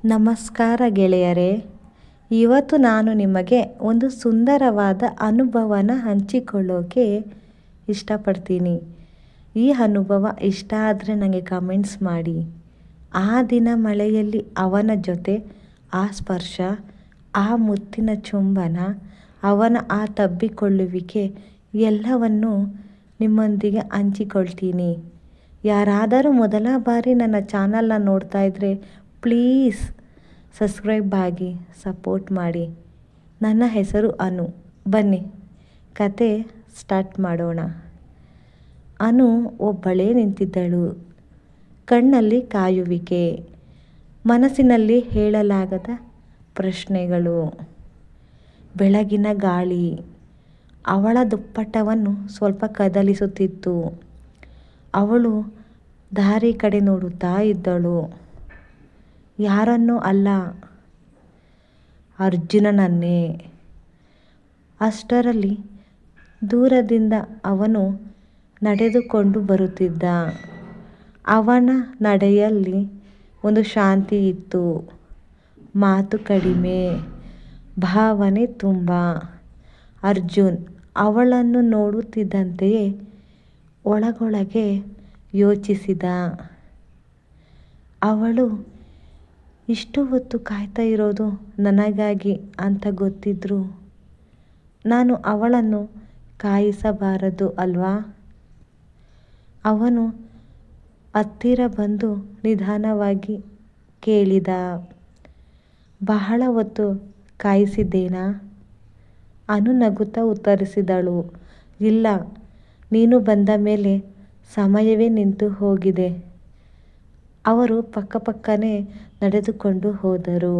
ನಮಸ್ಕಾರ ಗೆಳೆಯರೇ. ಇವತ್ತು ನಾನು ನಿಮಗೆ ಒಂದು ಸುಂದರವಾದ ಅನುಭವನ ಹಂಚಿಕೊಳ್ಳೋಕೆ ಇಷ್ಟಪಡ್ತೀನಿ. ಈ ಅನುಭವ ಇಷ್ಟ ಆದರೆ ನನಗೆ ಕಮೆಂಟ್ಸ್ ಮಾಡಿ. ಆ ದಿನ ಮಳೆಯಲ್ಲಿ ಅವನ ಜೊತೆ ಆ ಸ್ಪರ್ಶ, ಆ ಮುತ್ತಿನ ಚುಂಬನ, ಅವನ ಆ ತಬ್ಬಿಕೊಳ್ಳುವಿಕೆ ಎಲ್ಲವನ್ನು ನಿಮ್ಮೊಂದಿಗೆ ಹಂಚಿಕೊಳ್ತೀನಿ. ಯಾರಾದರೂ ಮೊದಲ ಬಾರಿ ನನ್ನ ಚಾನಲ್ನ ನೋಡ್ತಾ ಇದ್ದರೆ ಪ್ಲೀಸ್ ಸಬ್ಸ್ಕ್ರೈಬ್ ಆಗಿ ಸಪೋರ್ಟ್ ಮಾಡಿ. ನನ್ನ ಹೆಸರು ಅನು. ಬನ್ನಿ ಕತೆ ಸ್ಟಾರ್ಟ್ ಮಾಡೋಣ. ಅನು ಒಬ್ಬಳೇ ನಿಂತಿದ್ದಳು. ಕಣ್ಣಲ್ಲಿ ಕಾಯುವಿಕೆ, ಮನಸ್ಸಿನಲ್ಲಿ ಹೇಳಲಾಗದ ಪ್ರಶ್ನೆಗಳು. ಬೆಳಗಿನ ಗಾಳಿ ಅವಳ ದುಪ್ಪಟ್ಟವನ್ನು ಸ್ವಲ್ಪ ಕದಲಿಸುತ್ತಿತ್ತು. ಅವಳು ದಾರಿ ಕಡೆ ನೋಡುತ್ತಾ ಇದ್ದಳು. ಯಾರನ್ನೂ ಅಲ್ಲ, ಅರ್ಜುನನನ್ನೇ. ಅಷ್ಟರಲ್ಲಿ ದೂರದಿಂದ ಅವನು ನಡೆದುಕೊಂಡು ಬರುತ್ತಿದ್ದ. ಅವನ ನಡೆಯಲ್ಲಿ ಒಂದು ಶಾಂತಿ ಇತ್ತು. ಮಾತು ಕಡಿಮೆ, ಭಾವನೆ ತುಂಬ. ಅರ್ಜುನ್ ಅವಳನ್ನು ನೋಡುತ್ತಿದ್ದಂತೆಯೇ ಒಳಗೊಳಗೆ ಯೋಚಿಸಿದ. ಅವಳು ಇಷ್ಟು ಹೊತ್ತು ಕಾಯ್ತಾ ಇರೋದು ನನಗಾಗಿ ಅಂತ ಗೊತ್ತಿದ್ರು ನಾನು ಅವಳನ್ನು ಕಾಯಿಸಬಾರದು ಅಲ್ವಾ? ಅವನು ಹತ್ತಿರ ಬಂದು ನಿಧಾನವಾಗಿ ಕೇಳಿದ, ಬಹಳ ಹೊತ್ತು ಕಾಯಿಸಿದ್ದೇನಾ? ಅನು ನಗುತ್ತಾ ಉತ್ತರಿಸಿದಳು, ಇಲ್ಲ, ನೀನು ಬಂದ ಮೇಲೆ ಸಮಯವೇ ನಿಂತು ಹೋಗಿದೆ. ಅವರು ಪಕ್ಕಪಕ್ಕನೆ ನಡೆದುಕೊಂಡು ಹೋದರು.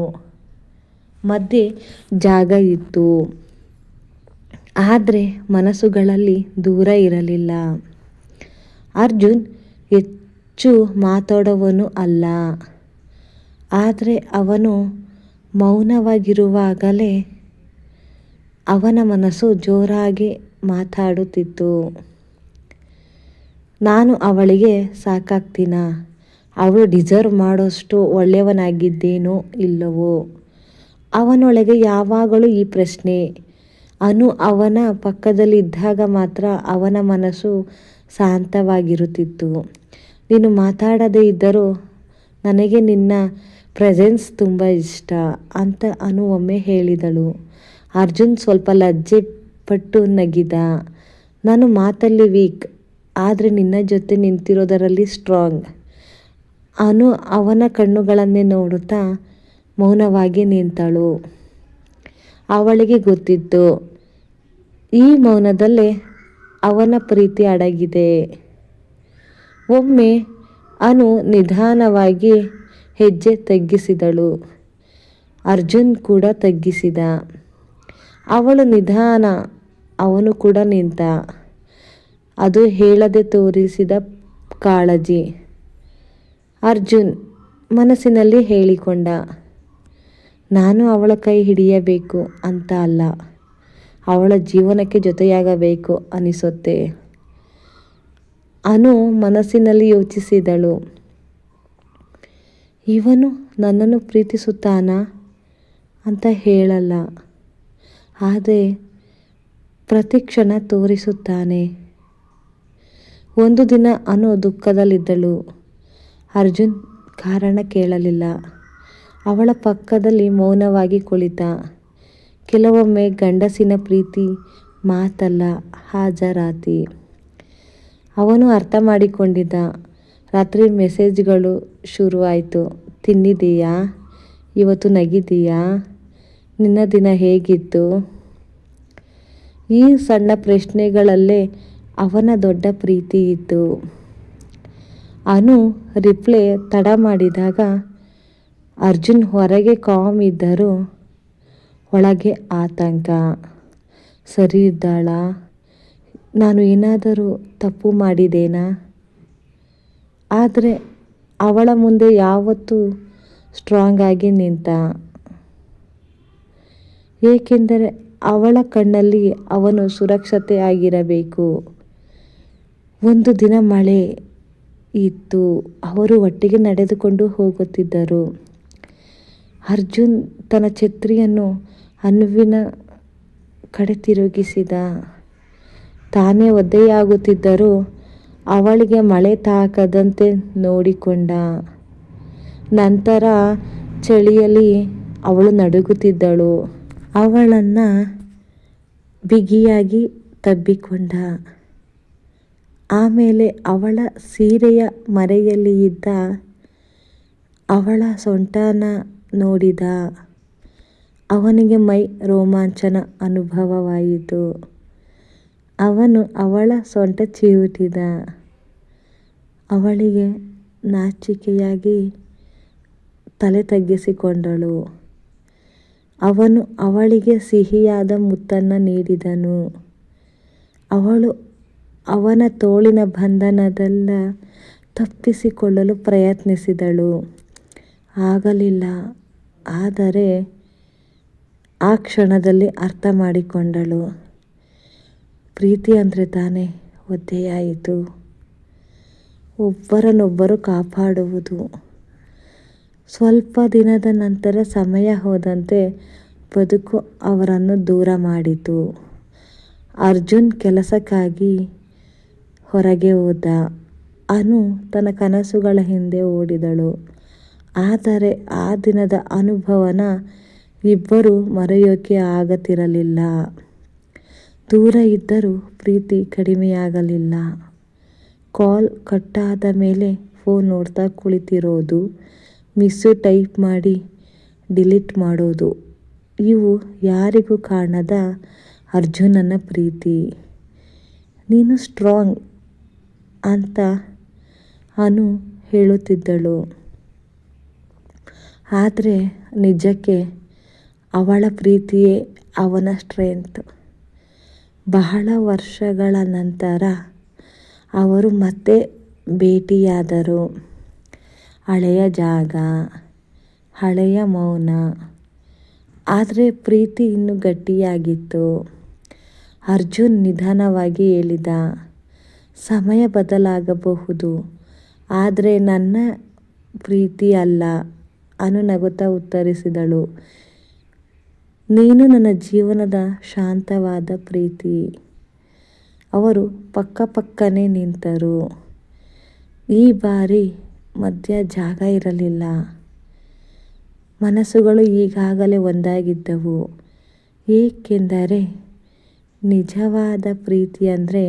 ಮಧ್ಯೆ ಜಾಗ ಇತ್ತು, ಆದರೆ ಮನಸ್ಸುಗಳಲ್ಲಿ ದೂರ ಇರಲಿಲ್ಲ. ಅರ್ಜುನ್ ಹೆಚ್ಚು ಮಾತಾಡುವವನು ಅಲ್ಲ, ಆದರೆ ಅವನು ಮೌನವಾಗಿರುವಾಗಲೇ ಅವನ ಮನಸ್ಸು ಜೋರಾಗಿ ಮಾತಾಡುತ್ತಿತ್ತು. ನಾನು ಅವಳಿಗೆ ಸಾಕಾಗ್ತೀನಾ? ಅವಳು ಡಿಸರ್ವ್ ಮಾಡೋಷ್ಟು ಒಳ್ಳೆಯವನಾಗಿದ್ದೇನೋ ಇಲ್ಲವೋ? ಅವನೊಳಗೆ ಯಾವಾಗಲೂ ಈ ಪ್ರಶ್ನೆ. ಅನು ಅವನ ಪಕ್ಕದಲ್ಲಿ ಇದ್ದಾಗ ಮಾತ್ರ ಅವನ ಮನಸ್ಸು ಶಾಂತವಾಗಿರುತ್ತಿತ್ತು. ನೀನು ಮಾತಾಡದೇ ಇದ್ದರೂ ನನಗೆ ನಿನ್ನ ಪ್ರೆಸೆನ್ಸ್ ತುಂಬ ಇಷ್ಟ ಅಂತ ಅನು ಒಮ್ಮೆ ಹೇಳಿದಳು. ಅರ್ಜುನ್ ಸ್ವಲ್ಪ ಲಜ್ಜೆ ಪಟ್ಟು ನಗಿದ. ನಾನು ಮಾತಲ್ಲಿ ವೀಕ್, ಆದರೆ ನಿನ್ನ ಜೊತೆ ನಿಂತಿರೋದರಲ್ಲಿ ಸ್ಟ್ರಾಂಗ್. ಅನು ಅವನ ಕಣ್ಣುಗಳನ್ನೇ ನೋಡುತ್ತಾ ಮೌನವಾಗಿ ನಿಂತಳು. ಅವಳಿಗೆ ಗೊತ್ತಿತ್ತು, ಈ ಮೌನದಲ್ಲೇ ಅವನ ಪ್ರೀತಿ ಅಡಗಿದೆ. ಒಮ್ಮೆ ಅನು ನಿಧಾನವಾಗಿ ಹೆಜ್ಜೆ ತಗ್ಗಿಸಿದಳು. ಅರ್ಜುನ್ ಕೂಡ ತಗ್ಗಿಸಿದ. ಅವಳು ನಿಧಾನ, ಅವನು ಕೂಡ ನಿಂತ. ಅದು ಹೇಳದೆ ತೋರಿಸಿದ ಕಾಳಜಿ. ಅರ್ಜುನ್ ಮನಸ್ಸಿನಲ್ಲಿ ಹೇಳಿಕೊಂಡ, ನಾನು ಅವಳ ಕೈ ಹಿಡಿಯಬೇಕು ಅಂತ ಅಲ್ಲ, ಅವಳ ಜೀವನಕ್ಕೆ ಜೊತೆಯಾಗಬೇಕು ಅನಿಸುತ್ತೆ. ಅನು ಮನಸ್ಸಿನಲ್ಲಿ ಯೋಚಿಸಿದಳು, ಇವನು ನನ್ನನ್ನು ಪ್ರೀತಿಸುತ್ತಾನಾ ಅಂತ ಹೇಳಲ್ಲ, ಆದರೆ ಪ್ರತಿಕ್ಷಣ ತೋರಿಸುತ್ತಾನೆ. ಒಂದು ದಿನ ಅನು ದುಃಖದಲ್ಲಿದ್ದಳು. ಅರ್ಜುನ್ ಕಾರಣ ಕೇಳಲಿಲ್ಲ. ಅವಳ ಪಕ್ಕದಲ್ಲಿ ಮೌನವಾಗಿ ಕುಳಿತ. ಕೆಲವೊಮ್ಮೆ ಗಂಡಸಿನ ಪ್ರೀತಿ ಮಾತಲ್ಲ, ಹಾಜರಾತಿ. ಅವನು ಅರ್ಥ ಮಾಡಿಕೊಂಡಿದ್ದ. ರಾತ್ರಿ ಮೆಸೇಜ್ಗಳು ಶುರುವಾಯಿತು. ತಿಂದಿದೆಯಾ? ಇವತ್ತು ನಗಿದೀಯಾ? ನಿನ್ನ ದಿನ ಹೇಗಿತ್ತು? ಈ ಸಣ್ಣ ಪ್ರಶ್ನೆಗಳಲ್ಲೇ ಅವನ ದೊಡ್ಡ ಪ್ರೀತಿ ಇತ್ತು. ಅನು ರಿಪ್ಲೈ ತಡ ಮಾಡಿದಾಗ ಅರ್ಜುನ್ ಹೊರಗೆ ಕಾಮ್ ಇದ್ದರೂ ಒಳಗೆ ಆತಂಕ. ಸರಿ ಇದ್ದಾಳಾ? ನಾನು ಏನಾದರೂ ತಪ್ಪು ಮಾಡಿದ್ದೇನಾ? ಆದರೆ ಅವಳ ಮುಂದೆ ಯಾವತ್ತೂ ಸ್ಟ್ರಾಂಗ್ ಆಗಿ ನಿಂತ. ಏಕೆಂದರೆ ಅವಳ ಕಣ್ಣಲ್ಲಿ ಅವನು ಸುರಕ್ಷತೆ ಆಗಿರಬೇಕು. ಒಂದು ದಿನ ಮಳೆ ಇತ್ತು. ಅವರು ಒಟ್ಟಿಗೆ ನಡೆದುಕೊಂಡು ಹೋಗುತ್ತಿದ್ದರು. ಅರ್ಜುನ್ ತನ್ನ ಛತ್ರಿಯನ್ನು ಅನುವಿನ ಕಡೆ ತಿರುಗಿಸಿದ. ತಾನೇ ಒದ್ದೆಯಾಗುತ್ತಿದ್ದರೂ ಅವಳಿಗೆ ಮಳೆ ತಾಕದಂತೆ ನೋಡಿಕೊಂಡ. ನಂತರ ಚಳಿಯಲ್ಲಿ ಅವಳು ನಡುಗುತ್ತಿದ್ದಳು. ಅವಳನ್ನು ಬಿಗಿಯಾಗಿ ತಬ್ಬಿಕೊಂಡ. ಆಮೇಲೆ ಅವಳ ಸೀರೆಯ ಮರೆಯಲ್ಲಿ ಇದ್ದ ಅವಳ ಸೊಂಟನ ನೋಡಿದ. ಅವನಿಗೆ ಮೈ ರೋಮಾಂಚನ ಅನುಭವವಾಯಿತು. ಅವನು ಅವಳ ಸೊಂಟ ಚಿವುಟಿದ. ಅವಳಿಗೆ ನಾಚಿಕೆಯಾಗಿ ತಲೆ ತಗ್ಗಿಸಿಕೊಂಡಳು. ಅವನು ಅವಳಿಗೆ ಸಿಹಿಯಾದ ಮುತ್ತನ್ನು ನೀಡಿದನು. ಅವಳು ಅವನ ತೋಳಿನ ಬಂಧನದಿಂದ ತಪ್ಪಿಸಿಕೊಳ್ಳಲು ಪ್ರಯತ್ನಿಸಿದಳು. ಆಗಲಿಲ್ಲ. ಆದರೆ ಆ ಕ್ಷಣದಲ್ಲಿ ಅರ್ಥ ಮಾಡಿಕೊಂಡಳು. ಪ್ರೀತಿ ಅಂದರೆ ತಾನೇ ಒದ್ದೆಯಾಯಿತು. ಒಬ್ಬರನ್ನೊಬ್ಬರು ಕಾಪಾಡುವುದು. ಸ್ವಲ್ಪ ದಿನದ ನಂತರ ಸಮಯ ಹೋದಂತೆ ಬದುಕು ಅವರನ್ನು ದೂರ ಮಾಡಿತು. ಅರ್ಜುನ್ ಕೆಲಸಕ್ಕಾಗಿ ಹೊರಗೆ ಹೋದ. ಅನು ತನ್ನ ಕನಸುಗಳ ಹಿಂದೆ ಓಡಿದಳು. ಆದರೆ ಆ ದಿನದ ಅನುಭವನ ಇಬ್ಬರು ಮರೆಯೋಕೆ ಆಗತಿರಲಿಲ್ಲ. ದೂರ ಇದ್ದರೂ ಪ್ರೀತಿ ಕಡಿಮೆಯಾಗಲಿಲ್ಲ. ಕಾಲ್ ಕಟ್ಟಾದ ಮೇಲೆ ಫೋನ್ ನೋಡ್ತಾ ಕುಳಿತಿರೋದು, ಮಿಸ್ಸು ಟೈಪ್ ಮಾಡಿ ಡಿಲೀಟ್ ಮಾಡೋದು, ಇವು ಯಾರಿಗೂ ಕಾಣದ ಅರ್ಜುನನ ಪ್ರೀತಿ. ನೀನು ಸ್ಟ್ರಾಂಗ್ ಅಂತ ಅನು ಹೇಳುತ್ತಿದ್ದಳು. ಆದರೆ ನಿಜಕ್ಕೆ ಅವಳ ಪ್ರೀತಿಯೇ ಅವನ ಸ್ಟ್ರೆಂತ್. ಬಹಳ ವರ್ಷಗಳ ನಂತರ ಅವರು ಮತ್ತೆ ಭೇಟಿಯಾದರು. ಹಳೆಯ ಜಾಗ, ಹಳೆಯ ಮೌನ. ಆದರೆ ಪ್ರೀತಿ ಇನ್ನೂ ಗಟ್ಟಿಯಾಗಿತ್ತು. ಅರ್ಜುನ್ ನಿಧಾನವಾಗಿ ಹೇಳಿದ, ಸಮಯ ಬದಲಾಗಬಹುದು, ಆದರೆ ನನ್ನ ಪ್ರೀತಿ ಅಲ್ಲ. ಅನು ನಗುತ್ತಾ ಉತ್ತರಿಸಿದಳು, ನೀನು ನನ್ನ ಜೀವನದ ಶಾಂತವಾದ ಪ್ರೀತಿ. ಅವರು ಪಕ್ಕಪಕ್ಕನೇ ನಿಂತರು. ಈ ಬಾರಿ ಮಧ್ಯ ಜಾಗ ಇರಲಿಲ್ಲ. ಮನಸ್ಸುಗಳು ಈಗಾಗಲೇ ಒಂದಾಗಿದ್ದವು. ಏಕೆಂದರೆ ನಿಜವಾದ ಪ್ರೀತಿ ಅಂದರೆ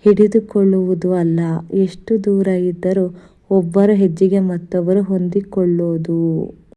ಹಿಡಿದುಕೊಳ್ಳುವುದು ಅಲ್ಲ, ಎಷ್ಟು ದೂರ ಇದ್ದರೂ ಒಬ್ಬರ ಹೆಜ್ಜೆಗೆ ಮತ್ತೊಬ್ಬರು ಹೊಂದಿಕೊಳ್ಳೋದು.